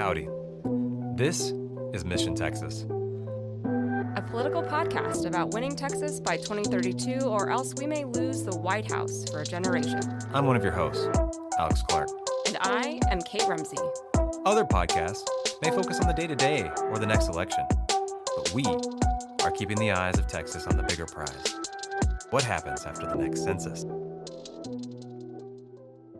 Howdy. This is Mission Texas. A political podcast about winning Texas by 2032, or else we may lose the White House for a generation. I'm one of your hosts, Alex Clark. And I am Kate Rumsey. Other podcasts may focus on the day-to-day or the next election, but we are keeping the eyes of Texas on the bigger prize. What happens after the next census?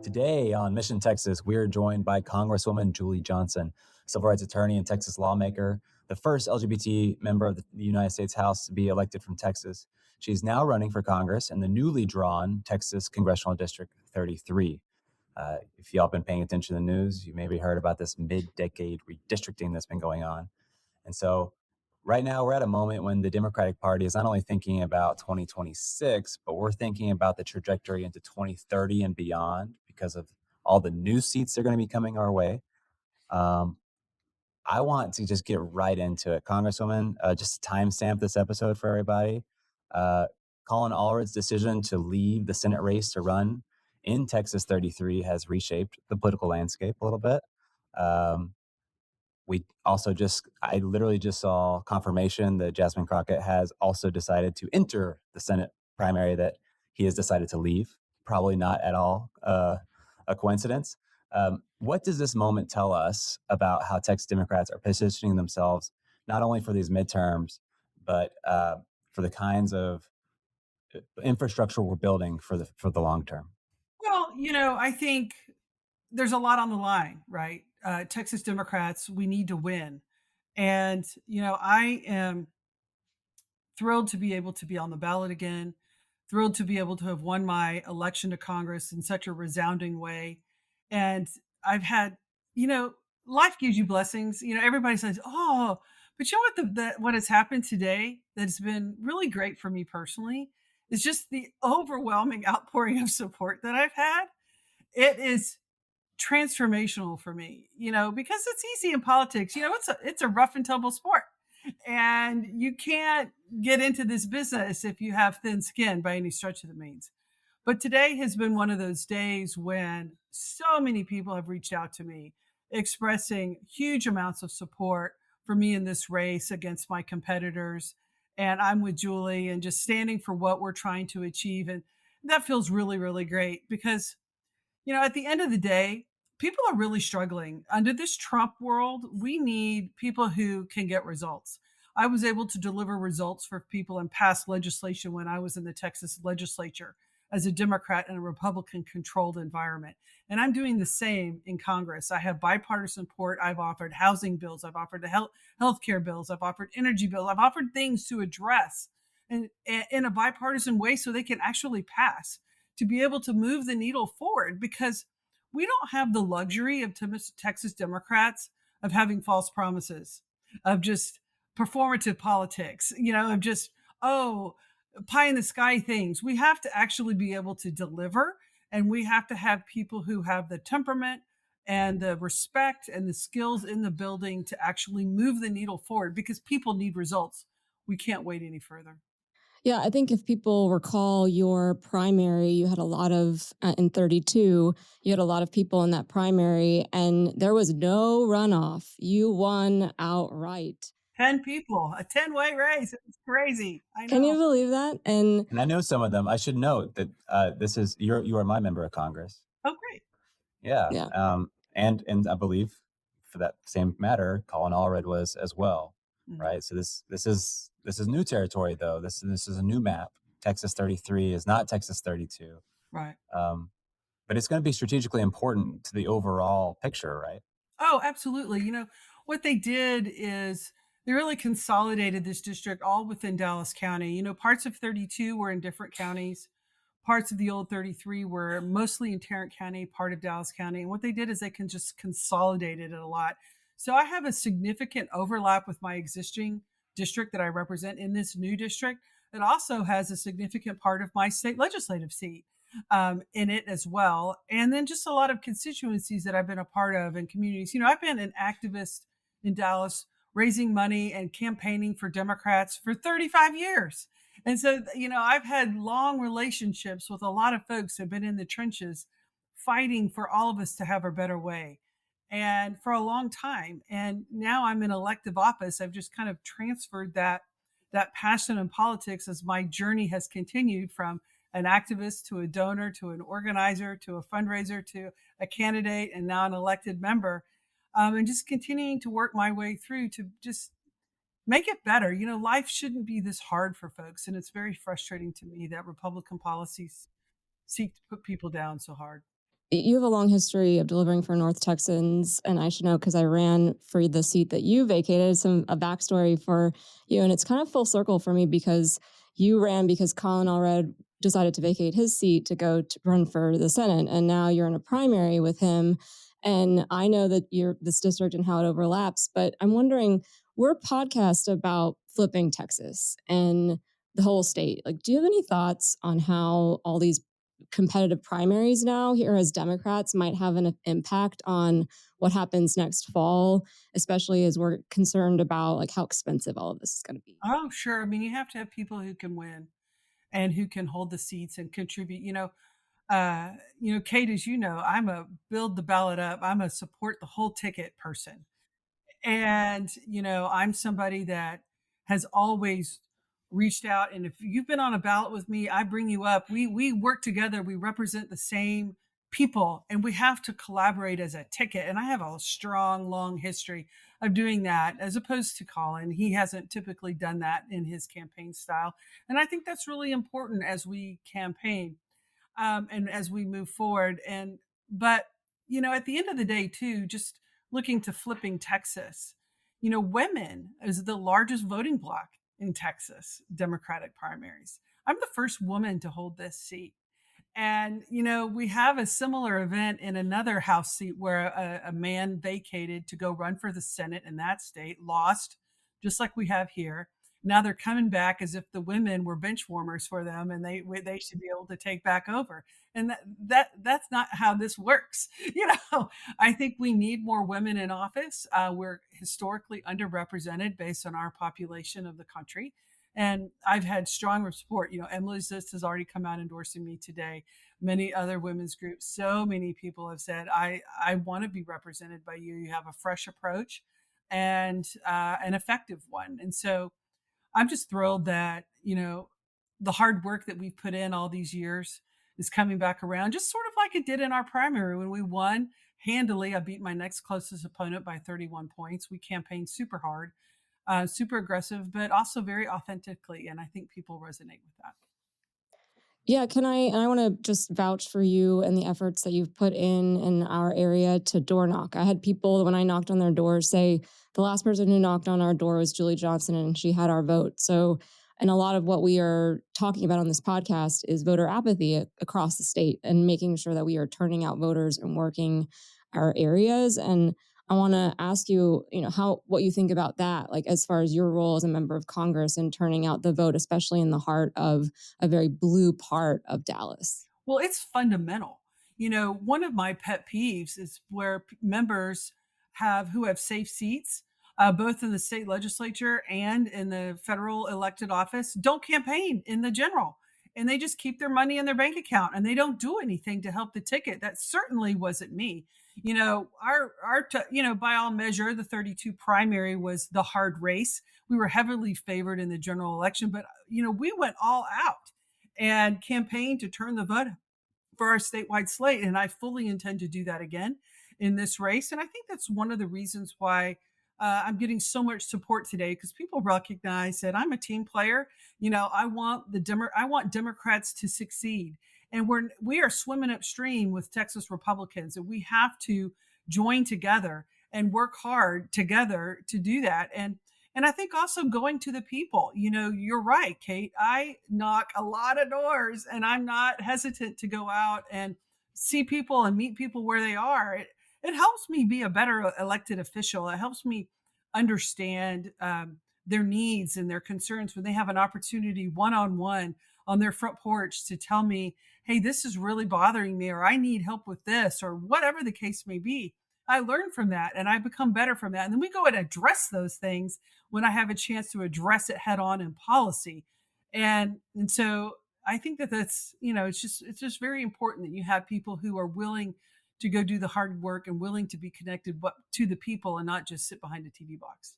Today on Mission Texas, we are joined by Congresswoman Julie Johnson, civil rights attorney and Texas lawmaker, the first LGBT member of the United States House to be elected from Texas. She's now running for Congress in the newly drawn Texas Congressional District 33. If y'all been paying attention to the news, you maybe heard about this mid-decade redistricting that's been going on. And so right now we're at a moment when the Democratic Party is not only thinking about 2026, but we're thinking about the trajectory into 2030 and beyond because of all the new seats that are going to be coming our way. I want to just get right into it. Congresswoman, just to timestamp this episode for everybody. Colin Allred's decision to leave the Senate race to run in Texas 33 has reshaped the political landscape a little bit. I literally just saw confirmation that Jasmine Crockett has also decided to enter the Senate primary that he has decided to leave. Probably not at all a coincidence. What does this moment tell us about how Texas Democrats are positioning themselves, not only for these midterms, but for the kinds of infrastructure we're building for the long term? Well, I think there's a lot on the line, right? Texas Democrats, we need to win. And, I am thrilled to be able to be on the ballot again, thrilled to be able to have won my election to Congress in such a resounding way. And I've had, life gives you blessings. Everybody says, oh, but what has happened today that's been really great for me personally is just the overwhelming outpouring of support that I've had. It is transformational for me, because it's easy in politics. It's a rough and tumble sport. And you can't get into this business if you have thin skin by any stretch of the means. But today has been one of those days when so many people have reached out to me, expressing huge amounts of support for me in this race against my competitors. And I'm with Julie and just standing for what we're trying to achieve. And that feels really, really great because, at the end of the day, people are really struggling. Under this Trump world, we need people who can get results. I was able to deliver results for people and pass legislation when I was in the Texas legislature as a Democrat in a Republican-controlled environment. And I'm doing the same in Congress. I have bipartisan support. I've offered housing bills. I've offered healthcare bills. I've offered energy bills. I've offered things to address in a bipartisan way so they can actually pass, to be able to move the needle forward, because we don't have the luxury of Texas Democrats of having false promises, of just performative politics, of just, pie in the sky things. We have to actually be able to deliver, and we have to have people who have the temperament and the respect and the skills in the building to actually move the needle forward, because people need results. We can't wait any further. Yeah, I think if people recall your primary, you had a lot of, in 32, you had a lot of people in that primary, and there was no runoff. You won outright. 10 people, a 10-way race. It's crazy. I know. Can you believe that? And I know some of them. I should note that you are my member of Congress. Oh, great. Yeah. Yeah. And I believe, for that same matter, Colin Allred was as well. Mm-hmm. Right. So this is new territory, though. This is a new map. Texas 33 is not Texas 32. Right. But it's going to be strategically important to the overall picture, right? Oh, absolutely. What they did is they really consolidated this district all within Dallas County. Parts of 32 were in different counties. Parts of the old 33 were mostly in Tarrant County, part of Dallas County. And what they did is they can just consolidated it a lot. So I have a significant overlap with my existing district that I represent in this new district. It also has a significant part of my state legislative seat in it as well. And then just a lot of constituencies that I've been a part of and communities. I've been an activist in Dallas, raising money and campaigning for Democrats for 35 years. And so, I've had long relationships with a lot of folks who have been in the trenches fighting for all of us to have a better way. and for a long time. And now I'm in elective office. I've just kind of transferred that passion in politics as my journey has continued from an activist to a donor to an organizer to a fundraiser to a candidate and now an elected member, and just continuing to work my way through to just make it better. Life shouldn't be this hard for folks, and it's very frustrating to me that Republican policies seek to put people down so hard. You have a long history of delivering for North Texans, and I should know because I ran for the seat that you vacated. Some a backstory for you, and it's kind of full circle for me because you ran because Colin Allred decided to vacate his seat to go to run for the Senate, and now you're in a primary with him. And I know that you're this district and how it overlaps, but I'm wondering, we're a podcast about flipping Texas and the whole state. Like, do you have any thoughts on how all these competitive primaries now here as Democrats might have an impact on what happens next fall, especially as we're concerned about like how expensive all of this is going to be? Oh, sure. I mean, you have to have people who can win and who can hold the seats and contribute. Kate, as you know, I'm a build the ballot up. I'm a support the whole ticket person. And, I'm somebody that has always reached out. And if you've been on a ballot with me, I bring you up. We work together. We represent the same people and we have to collaborate as a ticket. And I have a strong, long history of doing that as opposed to Colin. He hasn't typically done that in his campaign style. And I think that's really important as we campaign, and as we move forward. But at the end of the day, too, just looking to flipping Texas, women is the largest voting bloc in Texas Democratic primaries. I'm the first woman to hold this seat. And, we have a similar event in another House seat where a man vacated to go run for the Senate in that state, lost, just like we have here. Now they're coming back as if the women were bench warmers for them, and they should be able to take back over. And that's not how this works. I think we need more women in office. We're historically underrepresented based on our population of the country. And I've had strong support. Emily Zist has already come out endorsing me today. Many other women's groups, so many people have said, I want to be represented by you. You have a fresh approach and an effective one. And so I'm just thrilled that, the hard work that we've put in all these years is coming back around, just sort of like it did in our primary when we won handily. I beat my next closest opponent by 31 points. We campaigned super hard, super aggressive, but also very authentically. And I think people resonate with that. Yeah, I want to just vouch for you and the efforts that you've put in our area to door knock. I had people when I knocked on their doors say the last person who knocked on our door was Julie Johnson and she had our vote. So, and a lot of what we are talking about on this podcast is voter apathy across the state and making sure that we are turning out voters and working our areas. And I want to ask you, what you think about that, like as far as your role as a member of Congress and turning out the vote, especially in the heart of a very blue part of Dallas. Well, it's fundamental. One of my pet peeves is where members who have safe seats, both in the state legislature and in the federal elected office, don't campaign in the general. And they just keep their money in their bank account and they don't do anything to help the ticket. That certainly wasn't me. By all measure, the 32 primary was the hard race. We were heavily favored in the general election, but, we went all out and campaigned to turn the vote for our statewide slate. And I fully intend to do that again in this race. And I think that's one of the reasons why I'm getting so much support today, because people recognize that I'm a team player. I want Democrats to succeed. And we are swimming upstream with Texas Republicans, and we have to join together and work hard together to do that. And I think also going to the people, you're right, Kate. I knock a lot of doors and I'm not hesitant to go out and see people and meet people where they are. It helps me be a better elected official. It helps me understand their needs and their concerns when they have an opportunity one-on-one on their front porch to tell me, hey, this is really bothering me, or I need help with this, or whatever the case may be. I learn from that and I become better from that. And then we go and address those things when I have a chance to address it head on in policy. And so I think that's, it's just very important that you have people who are willing to go do the hard work and willing to be connected to the people and not just sit behind a TV box.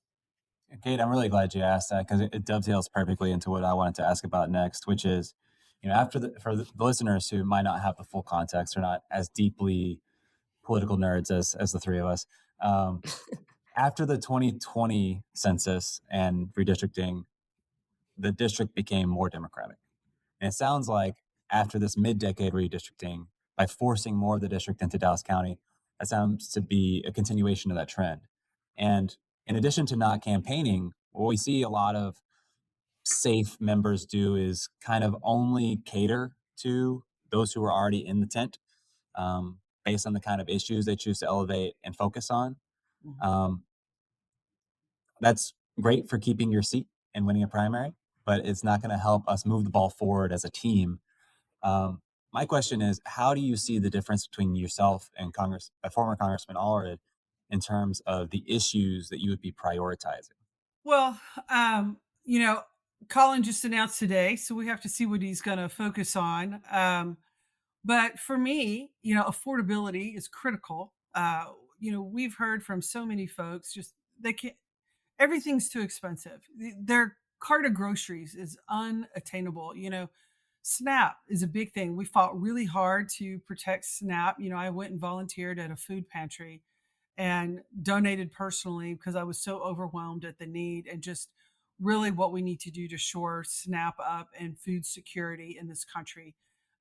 Kate, I'm really glad you asked that because it dovetails perfectly into what I wanted to ask about next, which is, after for the listeners who might not have the full context or not as deeply political nerds as the three of us, after the 2020 census and redistricting, the district became more Democratic. And it sounds like after this mid-decade redistricting, by forcing more of the district into Dallas County, that sounds to be a continuation of that trend. And in addition to not campaigning, what we see a lot of safe members do is kind of only cater to those who are already in the tent, based on the kind of issues they choose to elevate and focus on. Um, that's great for keeping your seat and winning a primary, but it's not going to help us move the ball forward as a team. My question is, how do you see the difference between yourself and former Congressman Allred in terms of the issues that you would be prioritizing? Well, Colin just announced today, so we have to see what he's going to focus on. But for me, affordability is critical. We've heard from so many folks, just they can't. Everything's too expensive. Their cart of groceries is unattainable. SNAP is a big thing. We fought really hard to protect SNAP. I went and volunteered at a food pantry and donated personally because I was so overwhelmed at the need and just really what we need to do to shore SNAP up and food security in this country.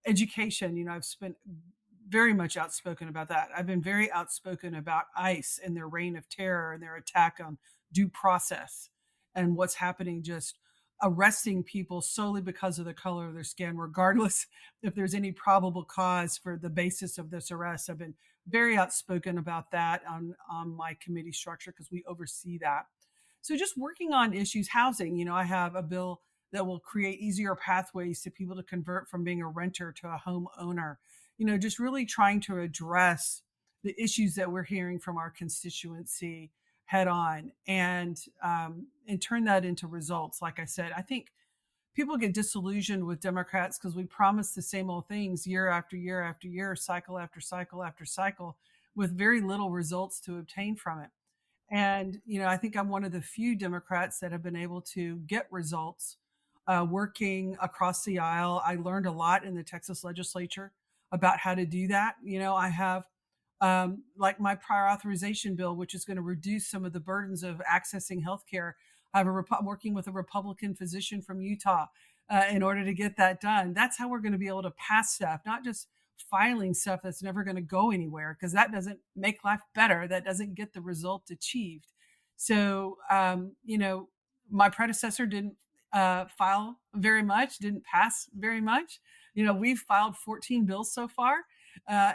Education, I've spent very much outspoken about that. I've been very outspoken about ICE and their reign of terror and their attack on due process and what's happening, just arresting people solely because of the color of their skin, regardless if there's any probable cause for the basis of this arrest. I've been very outspoken about that on my committee structure because we oversee that. So just working on issues, housing, I have a bill that will create easier pathways to people to convert from being a renter to a home owner. Just really trying to address the issues that we're hearing from our constituency head on and turn that into results. Like I said, I think people get disillusioned with Democrats because we promise the same old things year after year after year, cycle after cycle after cycle, with very little results to obtain from it. And, I think I'm one of the few Democrats that have been able to get results working across the aisle. I learned a lot in the Texas legislature about how to do that. I have like my prior authorization bill, which is going to reduce some of the burdens of accessing healthcare. I'm working with a Republican physician from Utah in order to get that done. That's how we're going to be able to pass stuff, not just filing stuff that's never going to go anywhere, because that doesn't make life better. That doesn't get the result achieved. So, my predecessor didn't file very much, didn't pass very much. We've filed 14 bills so far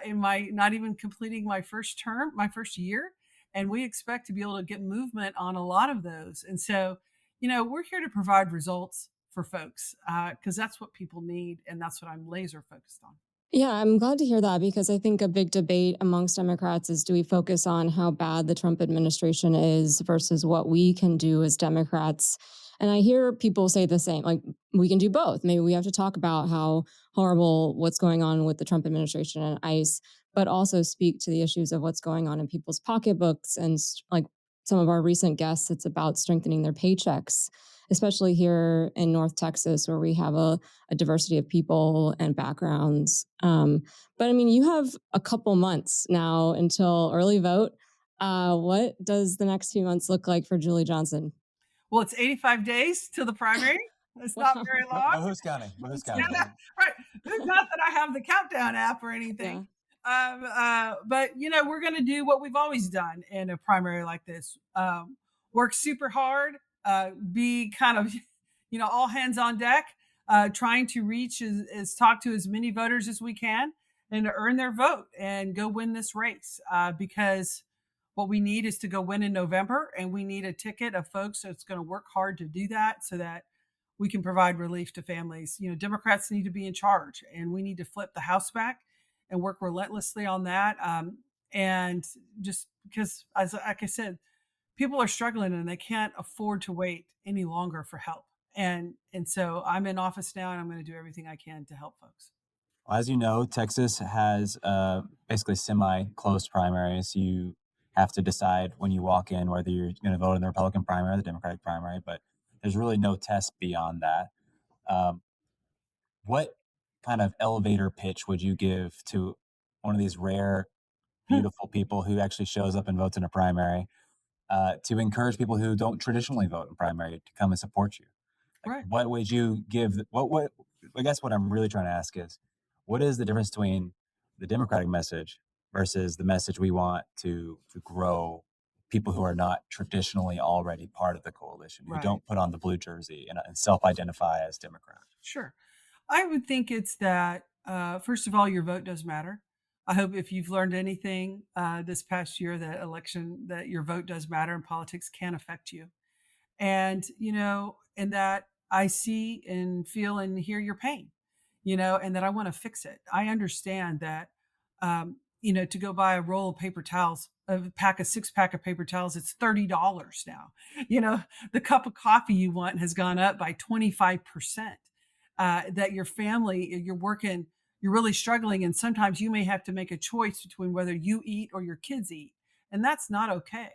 in my not even completing my first term, my first year. And we expect to be able to get movement on a lot of those. And so, we're here to provide results for folks because that's what people need. And that's what I'm laser focused on. Yeah, I'm glad to hear that because I think a big debate amongst Democrats is, do we focus on how bad the Trump administration is versus what we can do as Democrats? And I hear people say the same, like, we can do both. Maybe we have to talk about how horrible what's going on with the Trump administration and ICE, but also speak to the issues of what's going on in people's pocketbooks. And like some of our recent guests, it's about strengthening their paychecks, especially here in North Texas, where we have a diversity of people and backgrounds. But I mean, you have a couple months now until early vote. What does the next few months look like for Julie Johnson? Well, it's 85 days to the primary. It's not very long. But who's counting? Right. Not that I have the countdown app or anything. Yeah. But, we're going to do what we've always done in a primary like this. Work super hard, be kind of, all hands on deck, trying to reach talk to as many voters as we can and to earn their vote and go win this race because what we need is to go win in November, and we need a ticket of folks that's going to work hard to do that so that we can provide relief to families. Democrats need to be in charge, and we need to flip the House back and work relentlessly on that. And just because, like I said, people are struggling and they can't afford to wait any longer for help. And so I'm in office now, and I'm going to do everything I can to help folks. As you know, Texas has basically semi-closed primaries. You have to decide when you walk in whether you're going to vote in the Republican primary or the Democratic primary, but there's really no test beyond that. Um, what kind of elevator pitch would you give to one of these rare, beautiful people who actually shows up and votes in a primary to encourage people who don't traditionally vote in primary to come and support you? Like, Right. what would you give? What? I guess what I'm really trying to ask is, what is the difference between the Democratic message versus the message we want to grow people who are not traditionally already part of the coalition, who Right. don't put on the blue jersey and self-identify as Democrat? Sure. I would think it's that, first of all, your vote does matter. I hope if you've learned anything this past year, that election, that your vote does matter and politics can affect you. And, and that I see and feel and hear your pain, and that I want to fix it. I understand that, to go buy a roll of paper towels, a 6 pack of paper towels, it's $30 now. You know, the cup of coffee you want has gone up by 25%. That your family, you're working, you're really struggling. And sometimes you may have to make a choice between whether you eat or your kids eat. And that's not okay.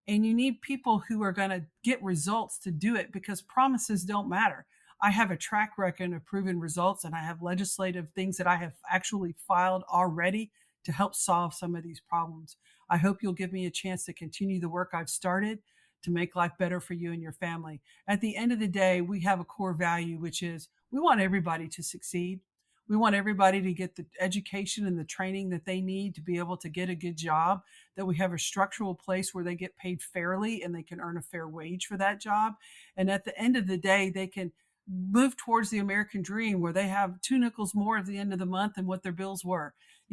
And you need people who are going to get results to do it, because promises don't matter. I have a track record of proven results, and I have legislative things that I have actually filed already to help solve some of these problems. I hope you'll give me a chance to continue the work I've started to make life better for you and your family. At the end of the day, we have a core value, which is we want everybody to succeed. We want everybody to get the education and the training that they need to be able to get a good job, that we have a structural place where they get paid fairly and they can earn a fair wage for that job. And at the end of the day, they can move towards the American dream where they have 2 nickels more at the end of the month than what their bills were,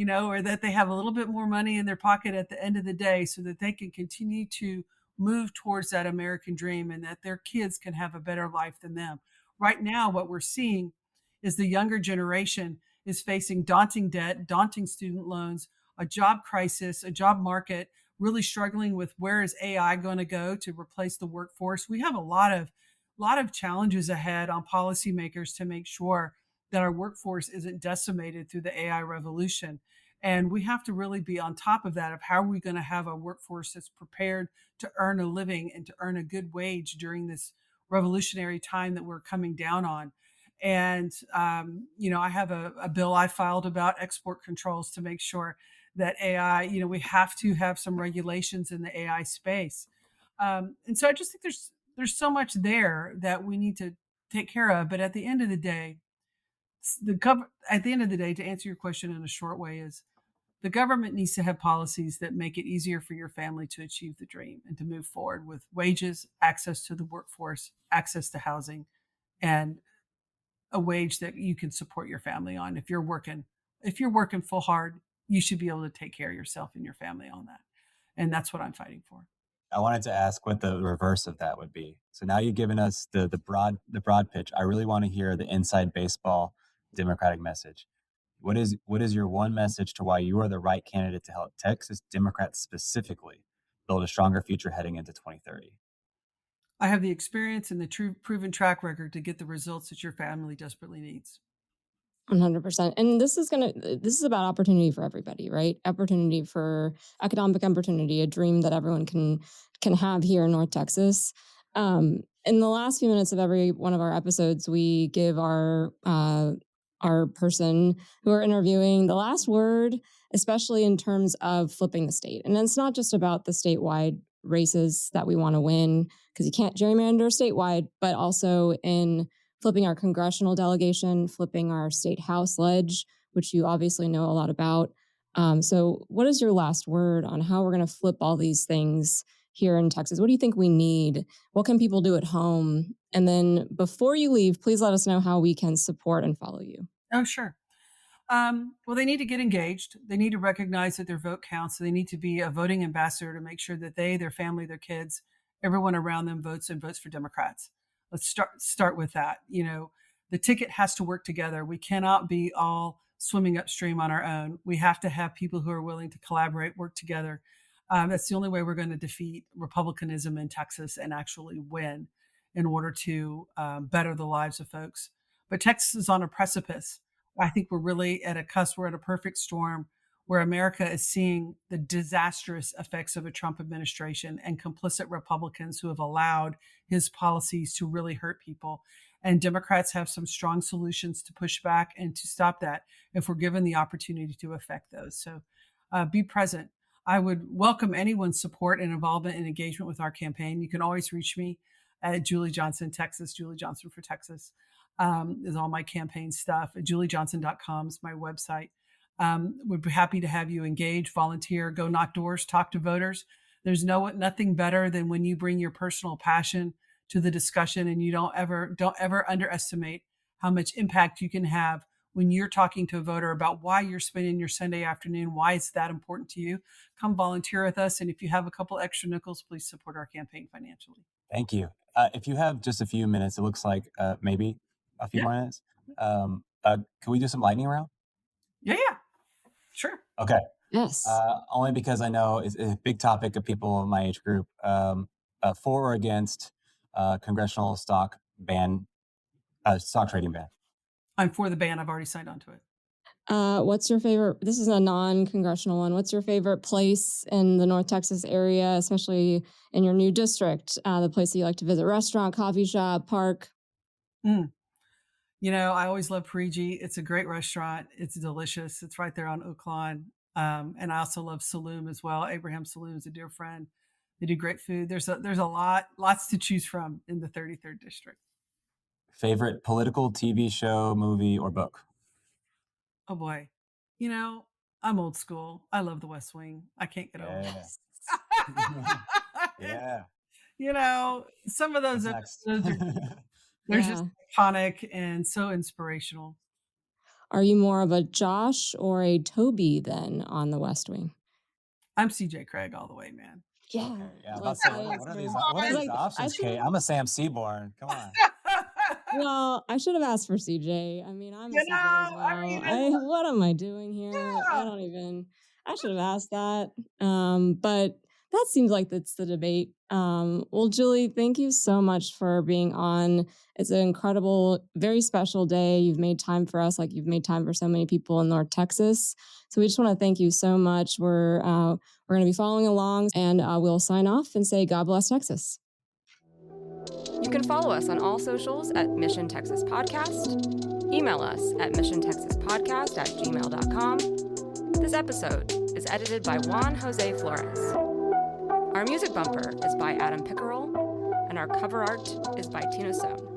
or that they have a little bit more money in their pocket at the end of the day so that they can continue to move towards that American dream and that their kids can have a better life than them. Right now, what we're seeing is the younger generation is facing daunting debt, daunting student loans, a job crisis, a job market, really struggling with where is AI going to go to replace the workforce. We have a lot of challenges ahead on policymakers to make sure that our workforce isn't decimated through the AI revolution. And we have to really be on top of that, of how are we going to have a workforce that's prepared to earn a living and to earn a good wage during this revolutionary time that we're coming down on. And, I have a bill I filed about export controls to make sure that AI, we have to have some regulations in the AI space. And so I just think there's so much there that we need to take care of. But at the end of the day, at the end of the day, to answer your question in a short way, is the government needs to have policies that make it easier for your family to achieve the dream and to move forward with wages, access to the workforce, access to housing, and a wage that you can support your family on. If you're working full hard, you should be able to take care of yourself and your family on that. And that's what I'm fighting for. I wanted to ask what the reverse of that would be. So now you've given us the broad pitch. I really want to hear the inside baseball Democratic message. What is your one message to why you are the right candidate to help Texas Democrats specifically build a stronger future heading into 2030? I have the experience and the true proven track record to get the results that your family desperately needs. 100%. And this is about opportunity for everybody, right? Opportunity for economic opportunity, a dream that everyone can have here in North Texas. In the last few minutes of every one of our episodes, we give our person who we're interviewing the last word, especially in terms of flipping the state. And it's not just about the statewide races that we want to win, because you can't gerrymander statewide, but also in flipping our congressional delegation, flipping our state house ledge, which you obviously know a lot about. So, what is your last word on how we're going to flip all these things here in Texas? What do you think we need? What can people do at home? And then before you leave, please let us know how we can support and follow you. Oh, sure. Well, they need to get engaged. They need to recognize that their vote counts. So they need to be a voting ambassador to make sure that they, their family, their kids, everyone around them votes and votes for Democrats. Let's start with that. The ticket has to work together. We cannot be all swimming upstream on our own. We have to have people who are willing to collaborate, work together. That's the only way we're going to defeat republicanism in Texas and actually win in order to better the lives of folks. But Texas is on a precipice. I think we're really at a cusp. We're at a perfect storm where America is seeing the disastrous effects of a Trump administration and complicit Republicans who have allowed his policies to really hurt people. And Democrats have some strong solutions to push back and to stop that if we're given the opportunity to affect those. So be present. I would welcome anyone's support and involvement and engagement with our campaign. You can always reach me at Julie Johnson, Texas, Julie Johnson for Texas is all my campaign stuff. JulieJohnson.com is my website. We'd be happy to have you engage, volunteer, go knock doors, talk to voters. There's nothing better than when you bring your personal passion to the discussion, and you don't ever underestimate how much impact you can have when you're talking to a voter about why you're spending your Sunday afternoon, why it's that important to you. Come volunteer with us, and if you have a couple extra nickels, please support our campaign financially. Thank you. If you have just a few minutes, it looks like maybe a few more minutes. Can we do some lightning round? Yeah, sure. Okay. Yes. Only because I know it's a big topic of people in my age group. For or against congressional stock trading ban? I'm for the ban. I've already signed on to it. What's your favorite? This is a non-congressional one. What's your favorite place in the North Texas area, especially in your new district? The place that you like to visit: restaurant, coffee shop, park? I always love Parigi. It's a great restaurant. It's delicious. It's right there on Oak Lawn. And I also love Saloom as well. Abraham Saloom is a dear friend. They do great food. There's lots to choose from in the 33rd district. Favorite political TV show, movie, or book? Oh boy. I'm old school. I love The West Wing. I can't get over it. Yeah. Some of those episodes they're just iconic and so inspirational. Are you more of a Josh or a Toby then on The West Wing? I'm CJ Craig all the way, man. Yeah. Okay. Yeah. What are these options, Kate? I'm a Sam Seaborn. Come on. Well, I should have asked for CJ. I mean, I'm a CJ as well. What am I doing here? Yeah. I should have asked that. But that seems like that's the debate. Well, Julie, thank you so much for being on. It's an incredible, very special day. You've made time for us like you've made time for so many people in North Texas. So we just want to thank you so much. We're going to be following along, and we'll sign off and say God bless Texas. You can follow us on all socials at Mission Texas Podcast. Email us at missiontexaspodcast@gmail.com. This episode is edited by Juan Jose Flores. Our music bumper is by Adam Pickerel, and our cover art is by Tina Sohn.